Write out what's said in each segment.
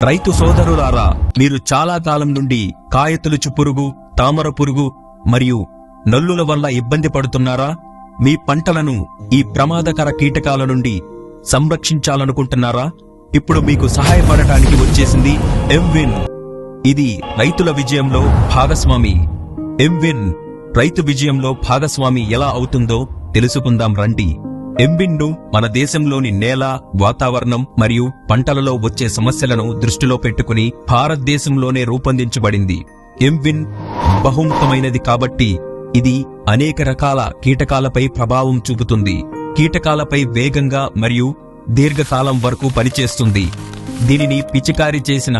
రైతు సోదరులారా, మీరు చాలా కాలం నుండి కాయతొలుచు పురుగు, తామర పురుగు మరియు నల్లుల వల్ల ఇబ్బంది పడుతున్నారా? మీ పంటలను ఈ ప్రమాదకర కీటకాల నుండి సంరక్షించాలనుకుంటున్నారా? ఇప్పుడు మీకు సహాయపడటానికి వచ్చేసింది ఎంవిన్. ఇది రైతుల విజయంలో భాగస్వామి. ఎంవిన్ రైతు విజయంలో భాగస్వామి ఎలా అవుతుందో తెలుసుకుందాం రండి. ఎంవిన్ ను మన దేశంలోని నేల, వాతావరణం మరియు పంటలలో వచ్చే సమస్యలను దృష్టిలో పెట్టుకుని భారతదేశంలోనే రూపొందించబడింది. ఎంవిన్ బహుముఖమైనది కాబట్టి ఇది అనేక రకాల కీటకాలపై ప్రభావం చూపుతుంది. కీటకాలపై వేగంగా మరియు దీర్ఘకాలం వరకు పనిచేస్తుంది. దీనిని పిచికారీ చేసిన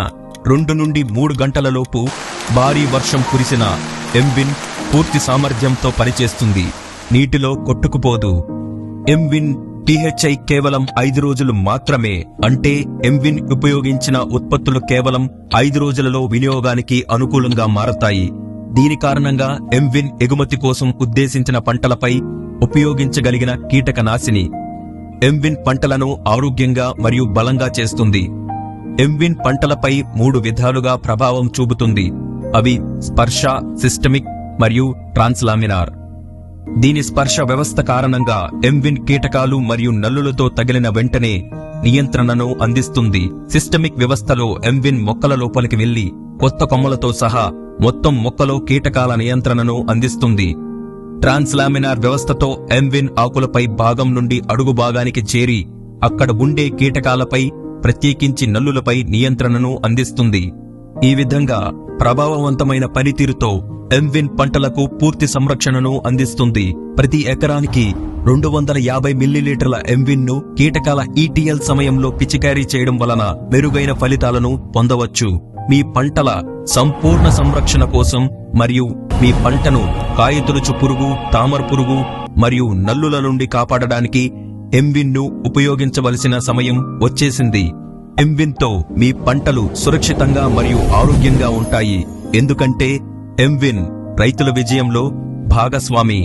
2 నుండి 3 గంటలలోపు భారీ వర్షం కురిసిన ఎంవిన్ పూర్తి సామర్థ్యంతో పనిచేస్తుంది. నీటిలో కొట్టుకుపోదు. ఎంవిన్ THI కేవలం 5 రోజులు మాత్రమే. అంటే ఎంవిన్ ఉపయోగించిన ఉత్పత్తులు కేవలం 5 రోజులలో వినియోగానికి అనుకూలంగా మారతాయి. దీని కారణంగా ఎంవిన్ ఎగుమతి కోసం ఉద్దేశించిన పంటలపై ఉపయోగించగలిగిన కీటకనాశిని. ఎంవిన్ పంటలను ఆరోగ్యంగా మరియు బలంగా చేస్తుంది. ఎంవిన్ పంటలపై 3 విధాలుగా ప్రభావం చూపుతుంది. అవి స్పర్శ, సిస్టమిక్ మరియు ట్రాన్స్లామినార్. దీని స్పర్శ వ్యవస్థ కారణంగా ఎంవిన్ కీటకాలు మరియు నల్లులతో తగిలిన వెంటనే నియంత్రణను అందిస్తుంది. సిస్టమిక్ వ్యవస్థలో ఎంవిన్ మొక్కల లోపలికి వెళ్లి కొత్త కొమ్మలతో సహా మొత్తం మొక్కలో కీటకాల నియంత్రణను అందిస్తుంది. ట్రాన్స్లామినార్ వ్యవస్థతో ఎంవిన్ ఆకులపై భాగం నుండి అడుగు భాగానికి చేరి అక్కడ ఉండే కీటకాలపై, ప్రత్యేకించి నల్లులపై నియంత్రణను అందిస్తుంది. ఈ విధంగా ప్రభావవంతమైన పనితీరుతో ఎంవిన్ పంటలకు పూర్తి సంరక్షణను అందిస్తుంది. ప్రతి ఎకరానికి 250 మిల్లీలీటర్ల ఎంవిన్ ను కీటకాల ETL సమయంలో పిచికారీ చేయడం వలన మెరుగైన ఫలితాలను పొందవచ్చు. మీ పంటల సంపూర్ణ సంరక్షణ కోసం మరియు మీ పంటను కాయతొలుచు పురుగు, తామర పురుగు మరియు నల్లుల నుండి కాపాడడానికి ఎంవిన్ ను ఉపయోగించవలసిన సమయం వచ్చేసింది. ఎంవిన్ తో మీ పంటలు సురక్షితంగా మరియు ఆరోగ్యంగా ఉంటాయి. ఎందుకంటే ఎంవిన్ రైతుల విజయంలో భాగస్వామి.